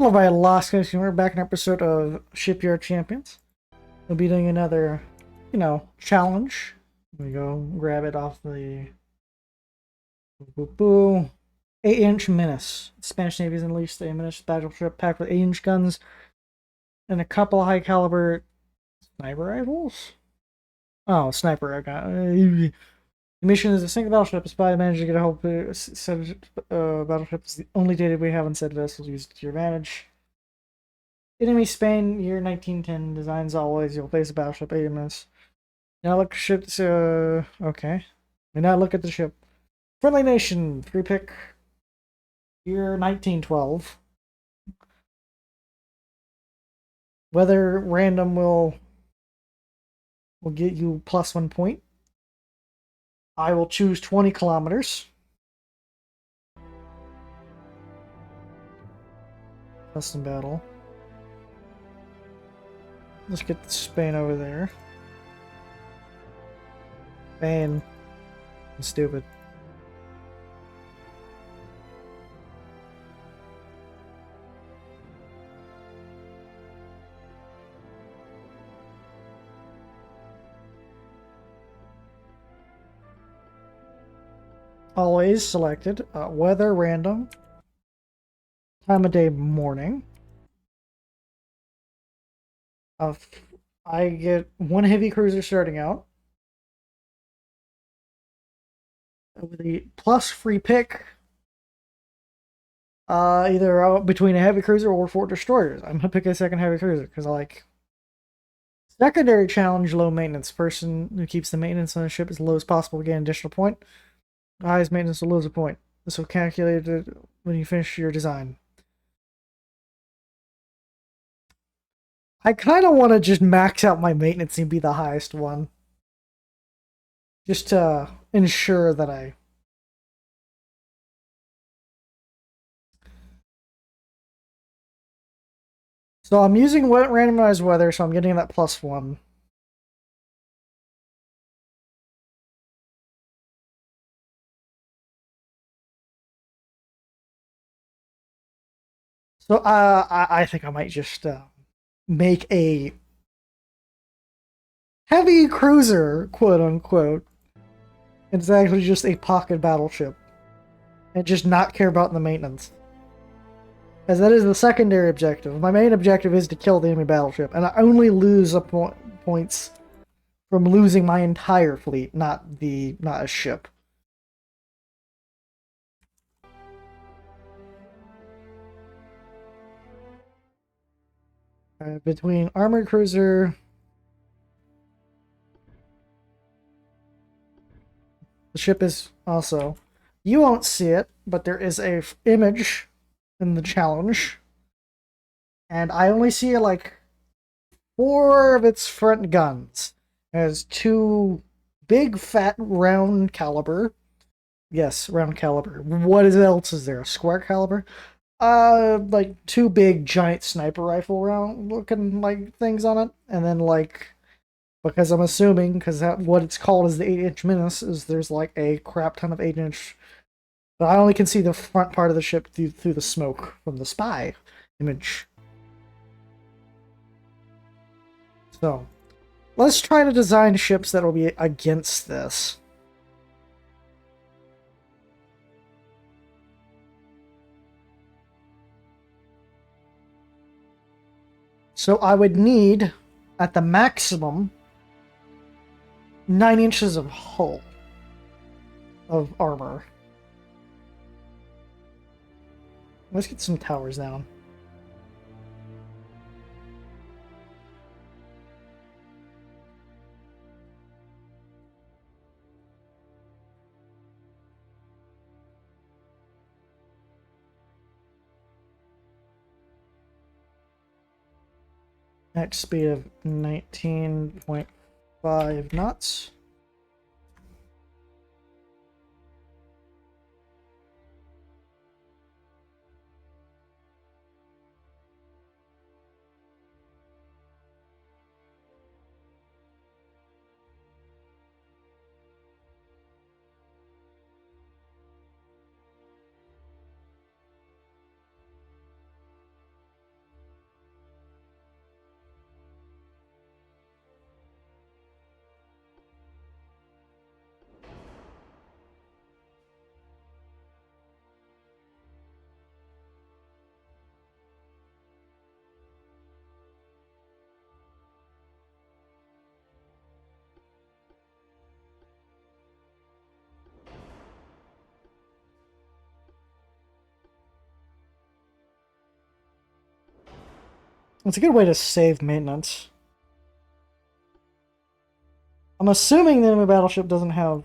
Hello, my lost guys. We're back in an episode of Shipyard Champions. We'll be doing another, challenge. Let me go grab it off the 8-inch Menace. The Spanish Navy's unleashed a Menace battleship packed with 8-inch guns and a couple of high caliber sniper rifles. Oh, sniper! I got. The mission is to sink the battleship. A spy managed to get a hold of set battleship. Is the only data we have on said vessels used to your advantage. Enemy Spain, year 1910. Designs always. You'll place a battleship. AMS. Now look at ships. Okay. We now look at the ship. Friendly nation. Free pick. Year 1912. Weather random will get you +1 point. I will choose 20 kilometers. Custom battle. Let's get Spain over there. Spain. I'm stupid. Always selected. Weather random. Time of day morning. I get 1 heavy cruiser starting out. With the plus free pick. Either between a heavy cruiser or 4 destroyers. I'm gonna pick a second heavy cruiser because I like. Secondary challenge, low maintenance. Person who keeps the maintenance on the ship as low as possible to gain an additional point. Highest maintenance will lose a point. This will calculate it when you finish your design. I kind of want to just max out my maintenance and be the highest one. Just to ensure that I... So I'm using randomized weather, so I'm getting that +1. So I think I might just make a heavy cruiser, quote unquote. It's actually just a pocket battleship. And just not care about the maintenance. As that is the secondary objective. My main objective is to kill the enemy battleship. And I only lose points from losing my entire fleet, not a ship. Between armored cruiser... The ship is also... You won't see it, but there is a image in the challenge. And I only see like 4 of its front guns. It has 2 big, fat, round caliber. Yes, round caliber. What else is there? A square caliber? Like 2 big, giant sniper rifle round looking like things on it. And then like... Because I'm assuming, because what it's called is the 8-inch Menace, is there's like a crap ton of 8-inch. But I only can see the front part of the ship through the smoke from the spy image. So, let's try to design ships that will be against this. So I would need, at the maximum, 9 inches of hull of armor. Let's get some towers down. Max speed of 19.5 knots. It's a good way to save maintenance. I'm assuming the enemy battleship doesn't have...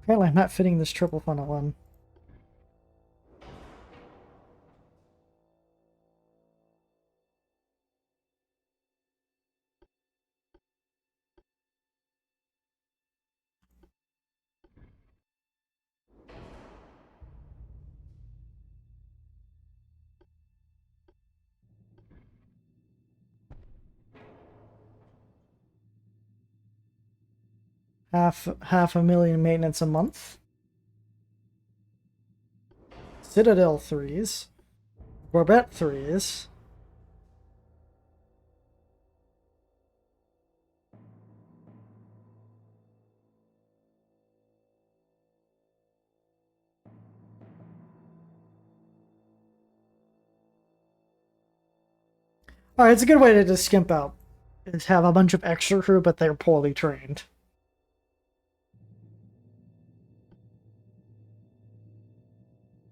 Apparently I'm not fitting this triple funnel in. Half a million maintenance a month. Citadel 3s. Barbette 3s. Alright, it's a good way to just skimp out. Is have a bunch of extra crew, but they're poorly trained.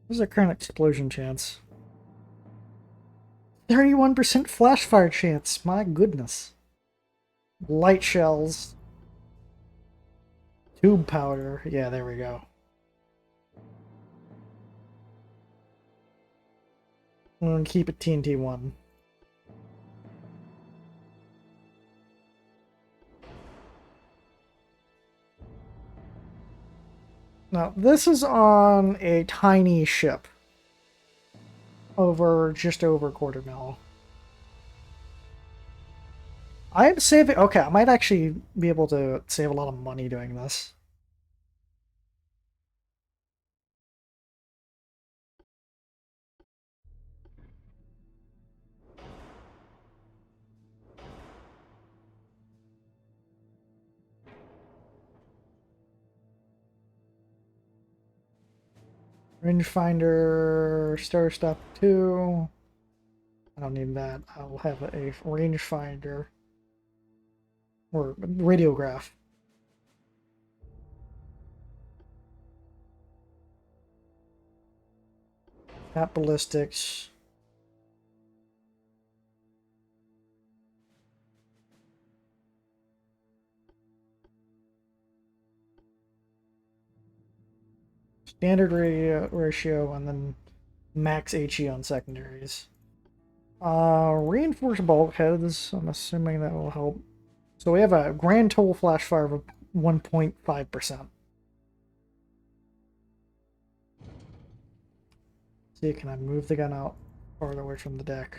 What's our current explosion chance? 31% flash fire chance. My goodness. Light shells. Tube powder. Yeah, there we go. I'm gonna keep it TNT 1. Now, this is on a tiny ship. Just over quarter mil. I'm saving... Okay, I might actually be able to save a lot of money doing this. Rangefinder, Star Stop 2. I don't need that. I'll have a rangefinder. Or radiograph. At ballistics. Standard ratio, and then max HE on secondaries. Reinforced bulkheads. I'm assuming that will help. So we have a grand total flash fire of 1.5%. See, can I move the gun out farther away from the deck?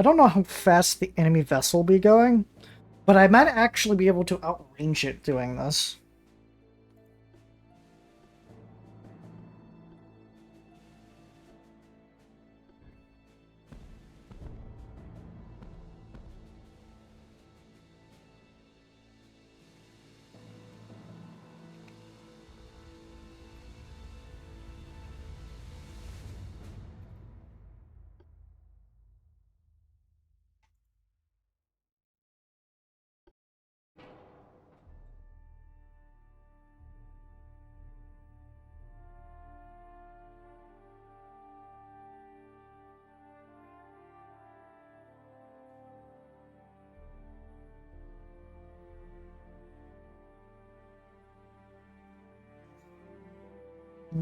I don't know how fast the enemy vessel will be going, but I might actually be able to outrange it doing this.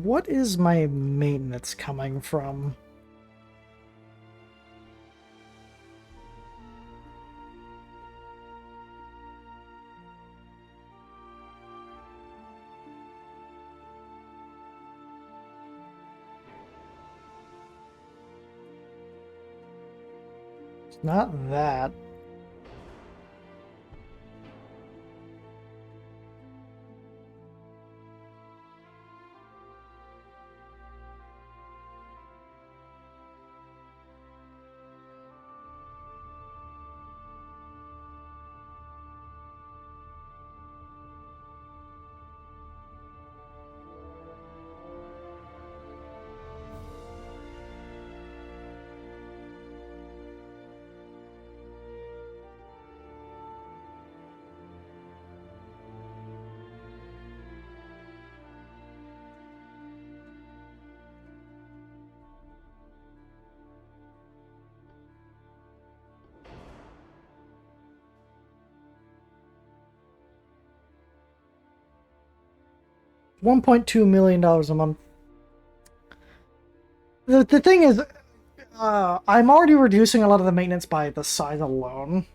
What is my maintenance coming from? It's not that. $1.2 million a month. The thing is, I'm already reducing a lot of the maintenance by the size alone.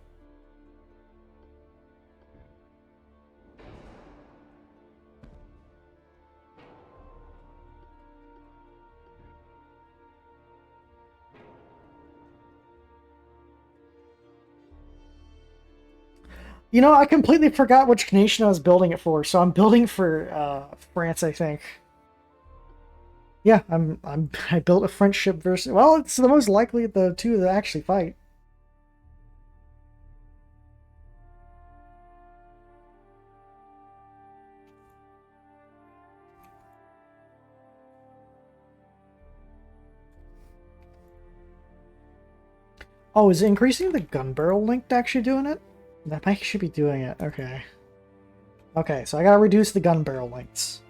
You know, I completely forgot which nation I was building it for, so I'm building for France, I think. Yeah, I built a French ship versus. Well, it's the most likely of the two that actually fight. Oh, is increasing the gun barrel length actually doing it? That might should be doing it. Okay. Okay, so I gotta reduce the gun barrel lengths.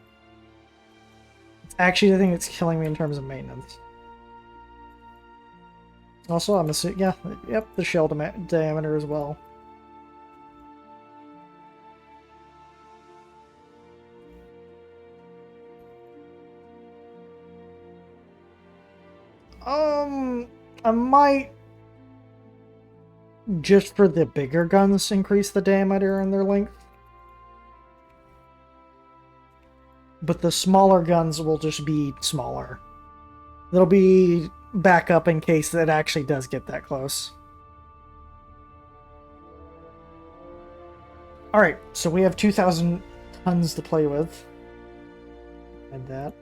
It's actually the thing that's killing me in terms of maintenance. Also, I'm assuming, yeah, yep, the shell diameter as well. I might, just for the bigger guns, increase the diameter and their length. But the smaller guns will just be smaller. They'll be backup in case it actually does get that close. Alright, so we have 2,000 tons to play with. And that.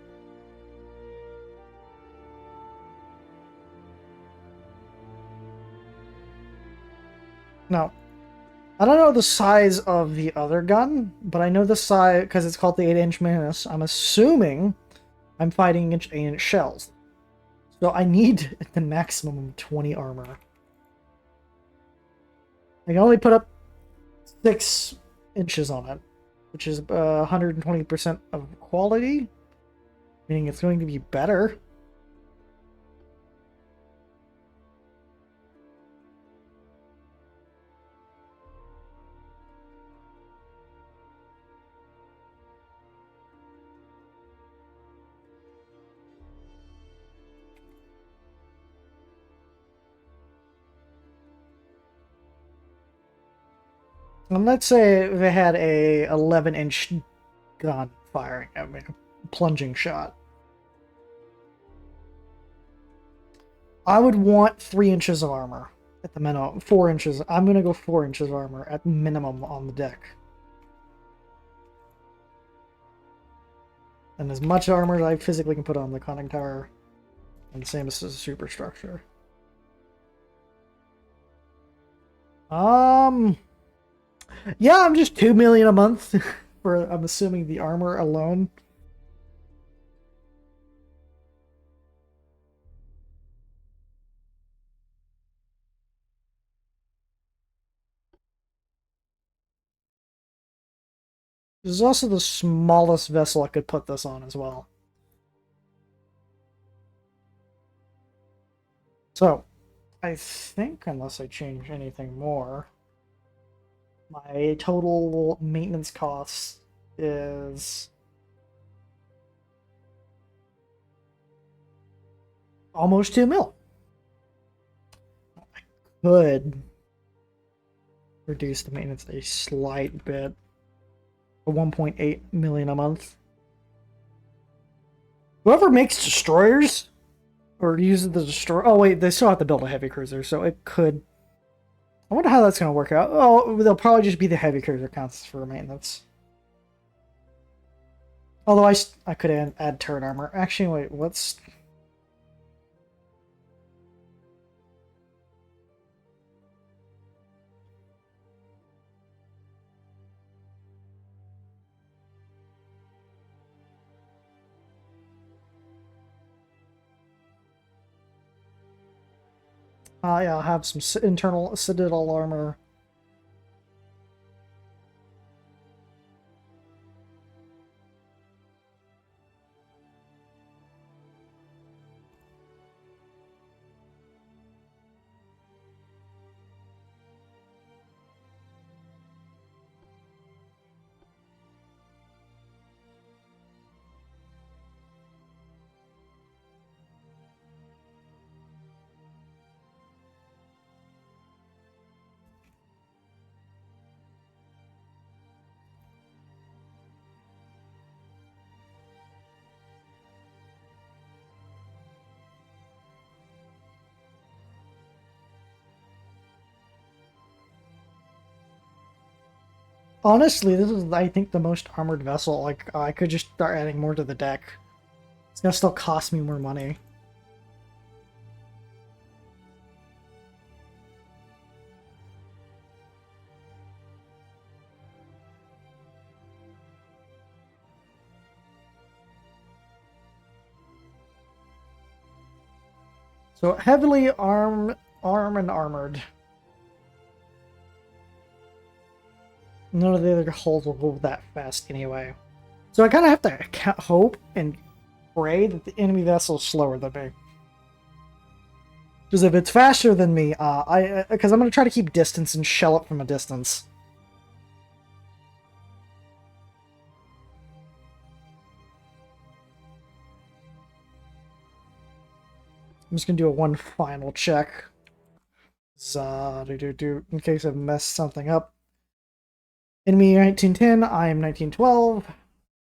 Now, I don't know the size of the other gun, but I know the size, because it's called the 8-inch Manus. I'm assuming I'm fighting 8-inch shells. So I need the maximum of 20 armor. I can only put up 6 inches on it, which is 120% of quality, meaning it's going to be better. And let's say they had a 11-inch gun firing at me, plunging shot. I would want 3 inches of armor at the minimum. 4 inches. I'm going to go 4 inches of armor at minimum on the deck. And as much armor as I physically can put on the conning tower. And the same as the superstructure. Yeah, I'm just 2 million a month for, I'm assuming, the armor alone. This is also the smallest vessel I could put this on as well. So, I think, unless I change anything more, my total maintenance cost is almost 2 mil. I could reduce the maintenance a slight bit. 1.8 million a month. Whoever makes destroyers or uses the destroyer. Oh wait, they still have to build a heavy cruiser, so it could. I wonder how that's going to work out. Oh, they'll probably just be the heavy cruiser counts for maintenance. Although I could add turret armor. Actually, wait, what's. Yeah, I'll have some internal citadel armor. Honestly, this is, I think, the most armored vessel. Like, I could just start adding more to the deck. It's gonna still cost me more money. So, heavily armed and armored. None of the other hulls will go that fast anyway. So I kind of have to hope and pray that the enemy vessel is slower than me. Because if it's faster than me, because I'm going to try to keep distance and shell it from a distance. I'm just going to do one final check. In case I've messed something up. Enemy 1910, I am 1912.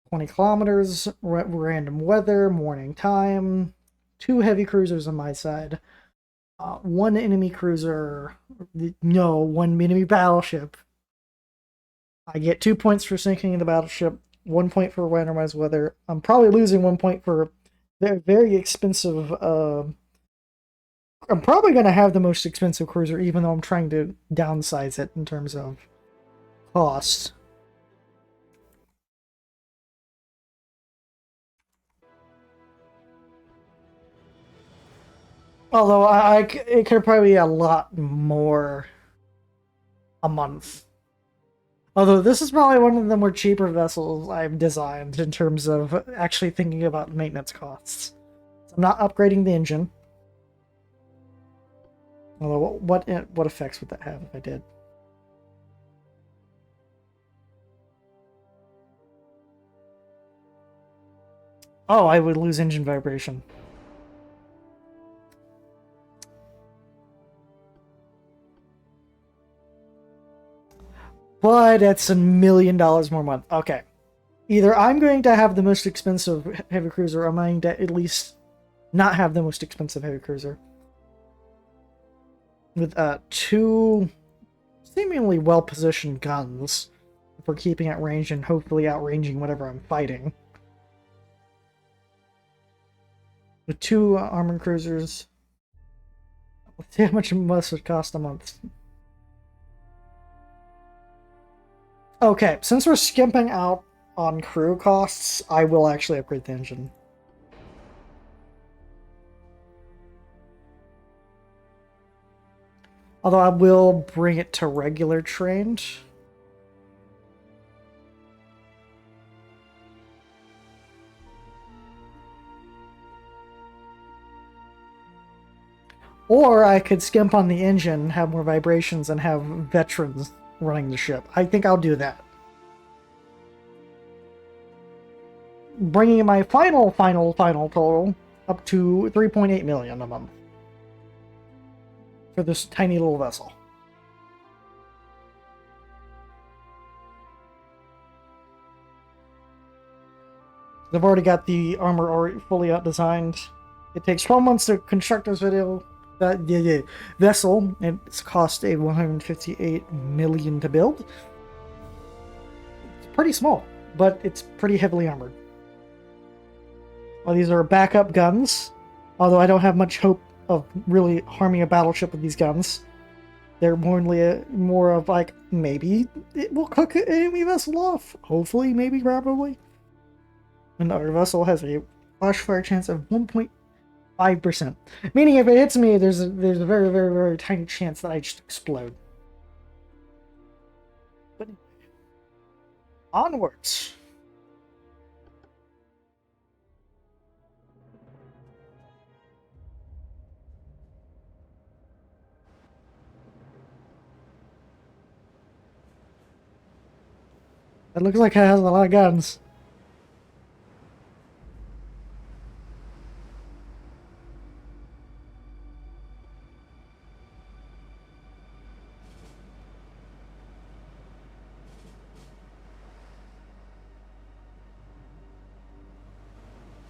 20 kilometers, random weather, morning time. 2 heavy cruisers on my side. 1 enemy cruiser. No, 1 enemy battleship. I get 2 points for sinking the battleship. 1 point for randomized weather. I'm probably losing 1 point for very expensive. I'm probably going to have the most expensive cruiser, even though I'm trying to downsize it in terms of cost. Although it could probably be a lot more a month. Although this is probably one of the more cheaper vessels I've designed in terms of actually thinking about maintenance costs. So I'm not upgrading the engine. Although what effects would that have if I did? Oh, I would lose engine vibration. But it's $1 million more a month. Okay. Either I'm going to have the most expensive heavy cruiser, or I'm going to at least not have the most expensive heavy cruiser. With 2 seemingly well-positioned guns for keeping at range and hopefully outranging whatever I'm fighting. With 2 armored cruisers. Let's see how much it must cost a month. Okay, since we're skimping out on crew costs, I will actually upgrade the engine. Although I will bring it to regular trained. Or I could skimp on the engine, have more vibrations, and have veterans running the ship. I think I'll do that. Bringing my final total up to 3.8 million a month for this tiny little vessel. They've already got the armor already fully out designed. It takes 12 months to construct this vessel, and it's cost a 158 million to build. It's pretty small, but it's pretty heavily armored. Well, these are backup guns, although I don't have much hope of really harming a battleship with these guns. They're more of like, maybe it will cook an enemy vessel off. Hopefully, maybe, probably. Another vessel has a flash fire chance of 1.5%. Meaning if it hits me, there's a very, very, very tiny chance that I just explode. But onwards. It looks like it has a lot of guns.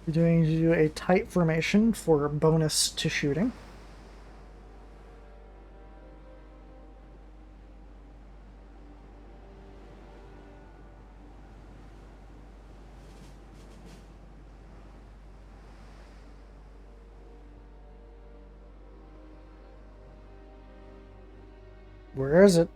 We're doing a tight formation for bonus to shooting. Where is it?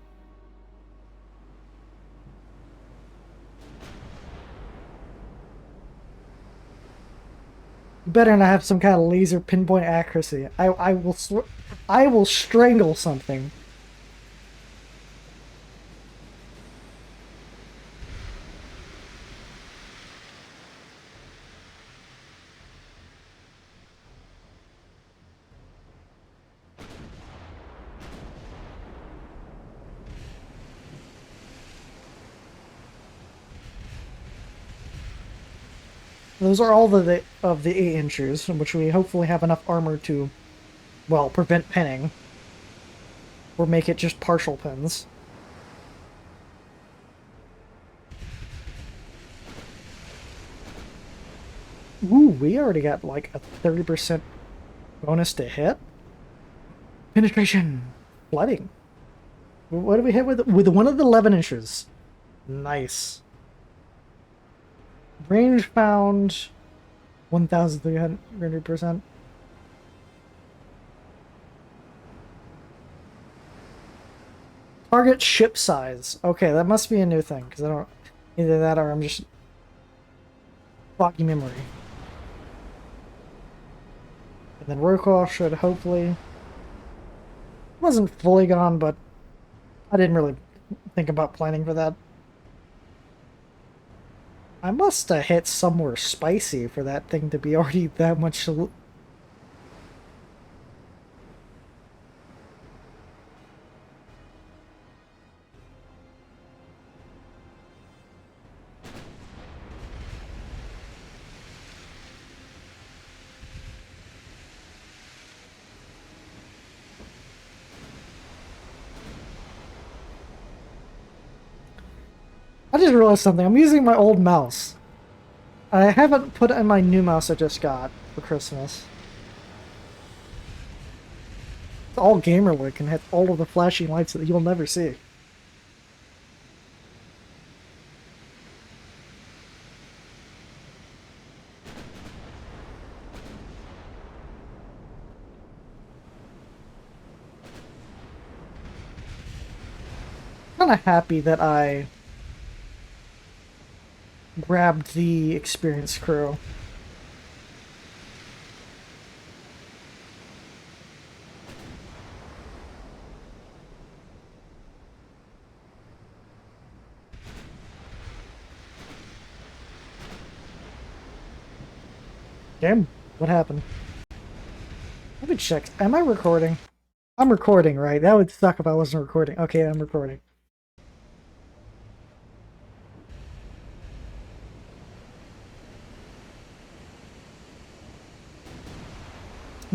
You better not have some kind of laser pinpoint accuracy. I will strangle something. Those are all of the 8 inches, which we hopefully have enough armor to, well, prevent pinning. Or make it just partial pins. Ooh, we already got like a 30% bonus to hit. Penetration. Flooding. What do we hit with one of the 11 inches? Nice. Range found 1,300%. Target ship size. Okay, that must be a new thing, because I don't... Either that or I'm just... foggy memory. And then recoil should hopefully... Wasn't fully gone, but I didn't really think about planning for that. I must have hit somewhere spicy for that thing to be already that much... I just realized something. I'm using my old mouse. I haven't put in my new mouse I just got for Christmas. It's all gamer look and has all of the flashing lights that you'll never see. I'm kind of happy that I grabbed the experienced crew. Damn, what happened? Let me check. Am I recording? I'm recording, right? That would suck if I wasn't recording. Okay, I'm recording.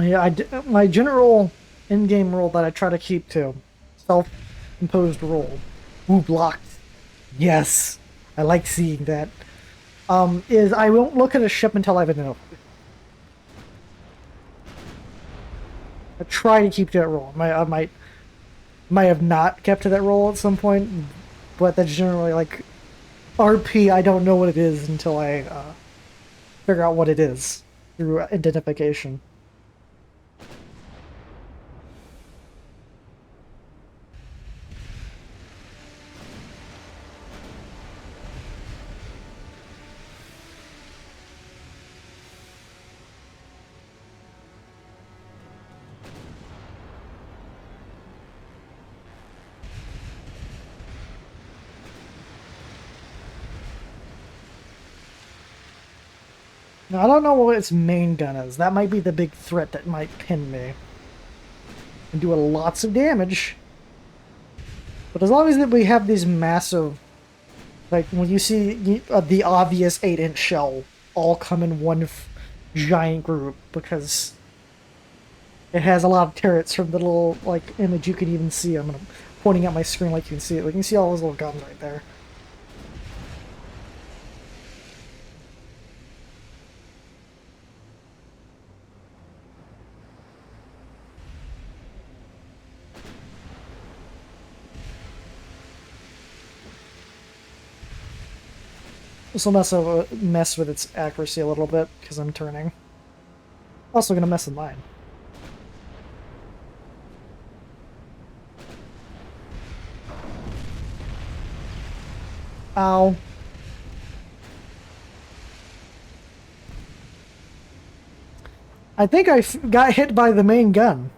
Yeah, my general in-game rule that I try to keep to, self-imposed rule. Ooh, blocked. Yes, I like seeing that. Is I won't look at a ship until I've enough. I try to keep to that rule. I might have not kept to that rule at some point, but that's generally like RP. I don't know what it is until I figure out what it is through identification. Now, I don't know what its main gun is. That might be the big threat that might pin me and do lots of damage. But as long as that we have these massive, like when you see the obvious 8-inch shell all come in one giant group, because it has a lot of turrets from the little like image you can even see. I'm pointing at my screen like you can see it. We can see all those little guns right there. This will mess with its accuracy a little bit because I'm turning. Also gonna mess with mine. Ow. I think I got hit by the main gun.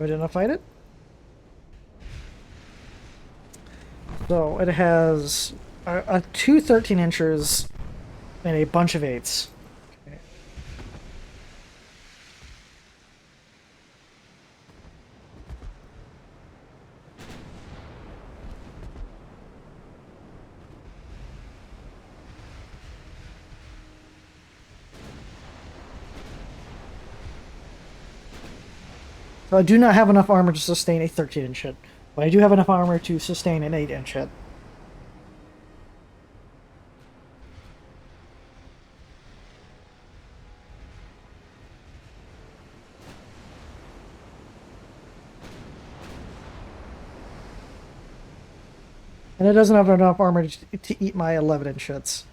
Identified it. So it has two 13-inchers and a bunch of 8s. Okay. So I do not have enough armor to sustain a 13-inch hit, but I do have enough armor to sustain an 8-inch hit. And it doesn't have enough armor to eat my 11-inch hits.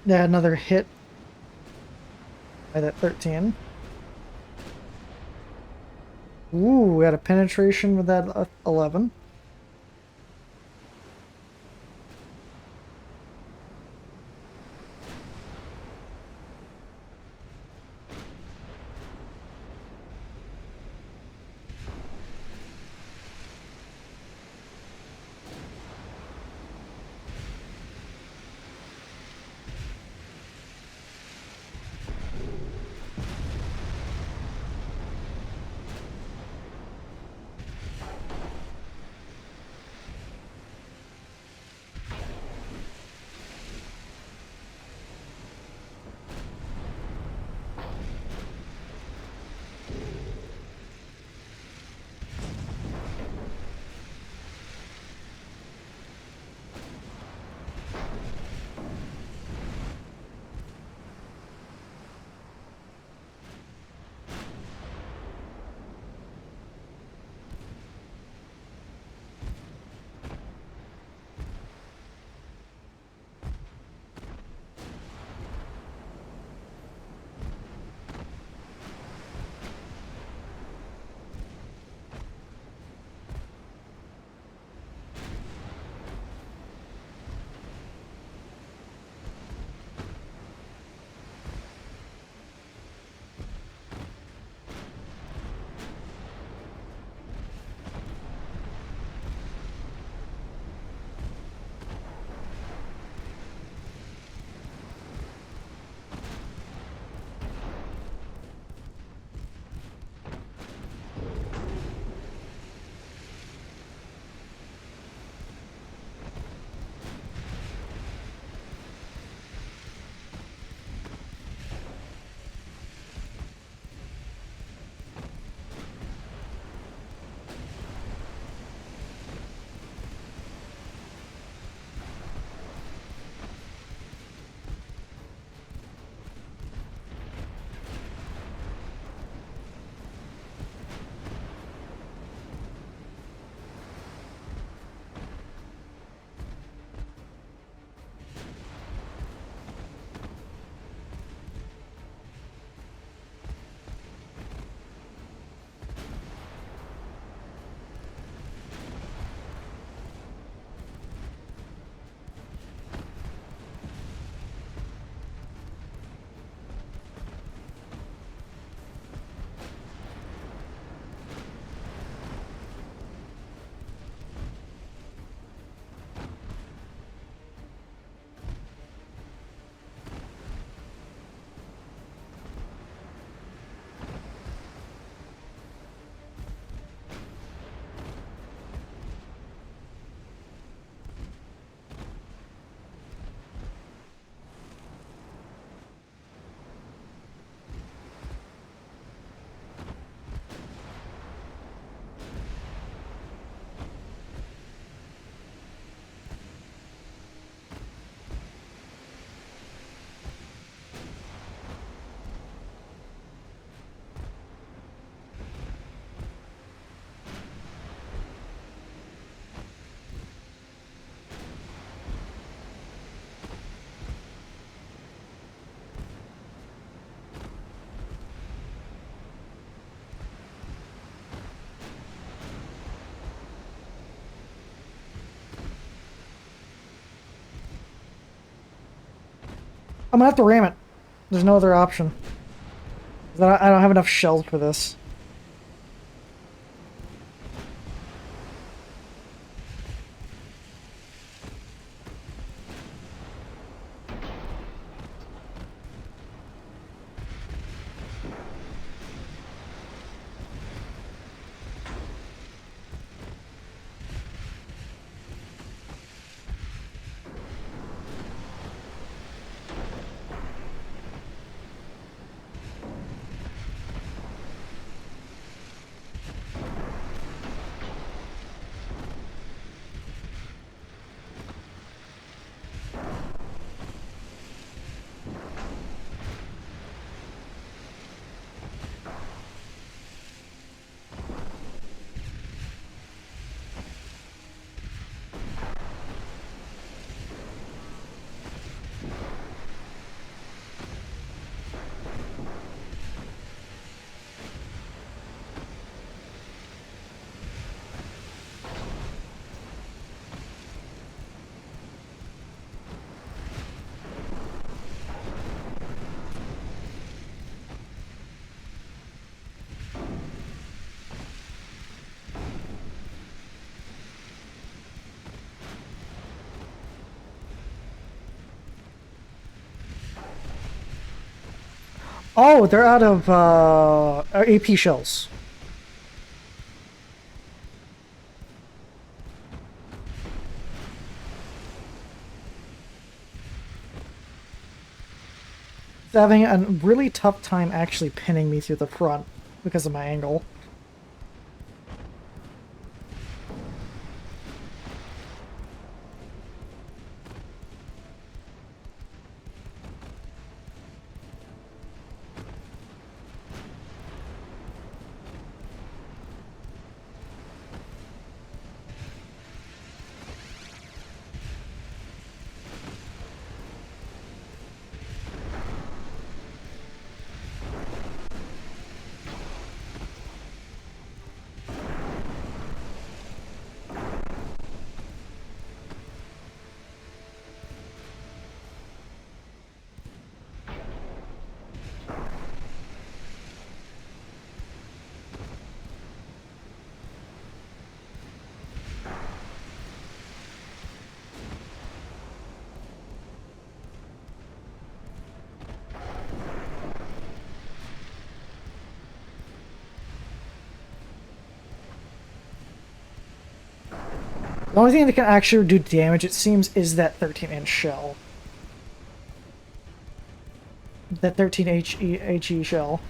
Yeah, another hit by that 13. Ooh, we got a penetration with that 11. I'm gonna have to ram it. There's no other option. I don't have enough shells for this. Oh, they're out of AP shells. It's having a really tough time actually pinning me through the front because of my angle. The only thing that can actually do damage, it seems, is that 13-inch shell. That 13 HE shell.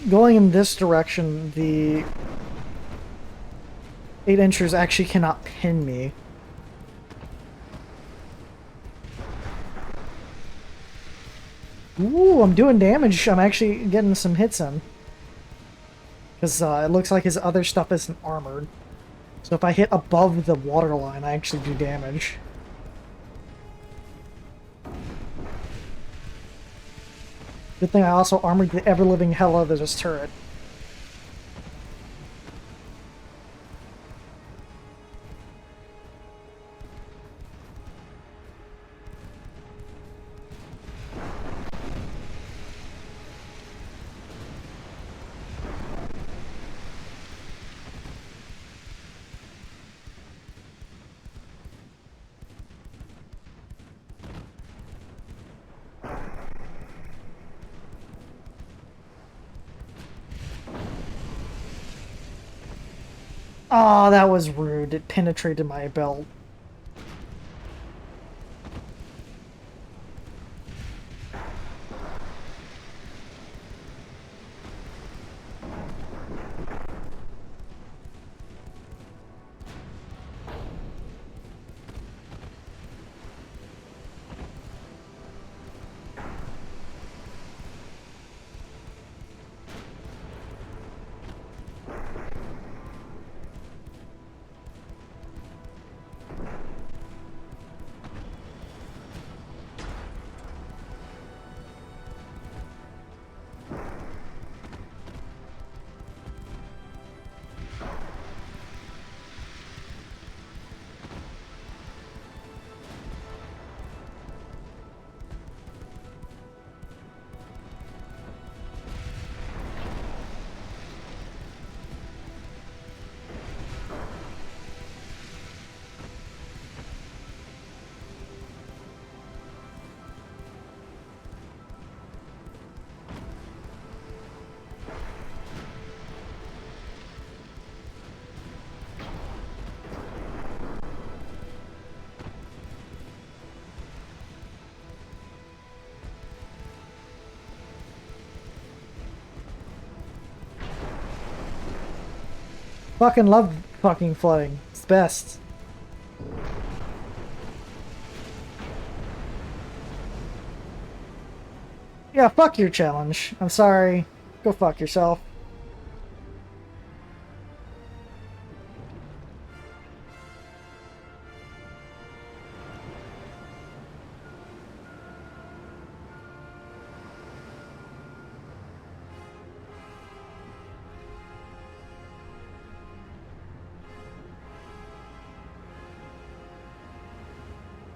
Going in this direction, the 8-inchers actually cannot pin me. Ooh, I'm doing damage. I'm actually getting some hits in. Because it looks like his other stuff isn't armored. So if I hit above the waterline, I actually do damage. Good thing I also armored the ever-living hell out of this turret. Oh, that was rude. It penetrated my belt. Fucking love fucking flooding. It's the best. Yeah, fuck your challenge. I'm sorry. Go fuck yourself.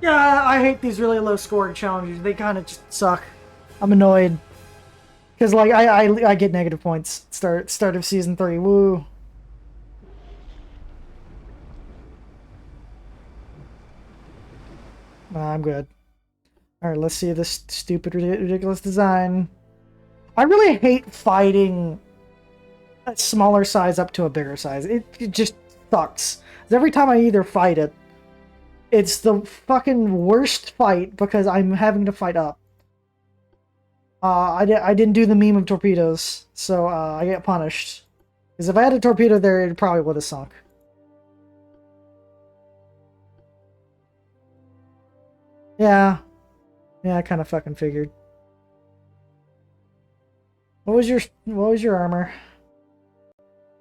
Yeah, I hate these really low scoring challenges. They kind of just suck. I'm annoyed. Because, like, I get negative points. Start of season 3. Woo. Nah, I'm good. Alright, let's see this stupid, ridiculous design. I really hate fighting a smaller size up to a bigger size. It just sucks. Every time I either fight it, it's the fucking worst fight because I'm having to fight up. I didn't do the meme of torpedoes, so I get punished. Because if I had a torpedo there, it probably would have sunk. Yeah. Yeah, I kind of fucking figured. What was your armor?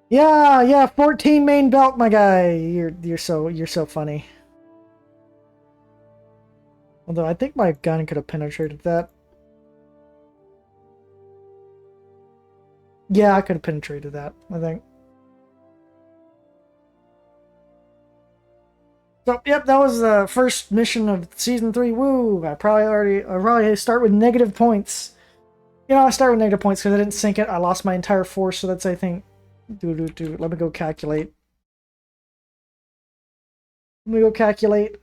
Yeah, 14 main belt, my guy. You're so funny. Although I think my gun could have penetrated that. Yeah, I could have penetrated that, I think. So, yep, that was the first mission of season 3. Woo! I probably start with negative points. You know, I start with negative points because I didn't sink it. I lost my entire force, so that's, I think... Let me go calculate. Let me go calculate.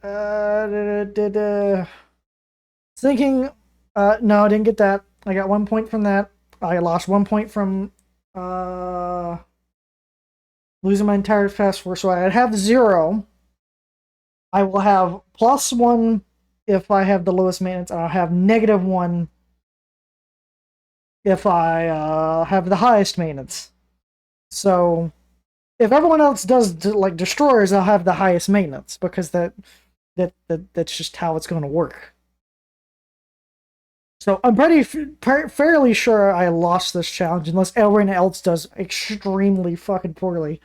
Sinking... no, I didn't get that. I got 1 point from that. I lost 1 point from... losing my entire fast force, so I have 0. I will have +1 if I have the lowest maintenance, and I'll have -1 if I have the highest maintenance. So, if everyone else does like destroyers, I'll have the highest maintenance because that's just how it's going to work. So I'm fairly sure I lost this challenge unless everyone else does extremely fucking poorly.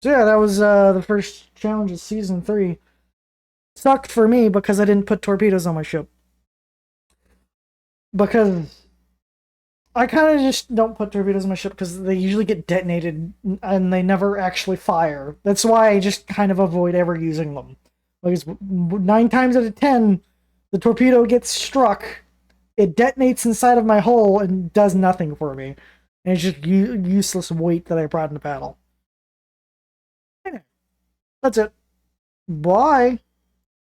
So yeah, that was the first challenge of season 3. Sucked for me because I didn't put torpedoes on my ship. Because I kind of just don't put torpedoes on my ship because they usually get detonated and they never actually fire. That's why I just kind of avoid ever using them. Because 9 times out of 10, the torpedo gets struck, it detonates inside of my hull and does nothing for me. And it's just useless weight that I brought into battle. That's it. Bye.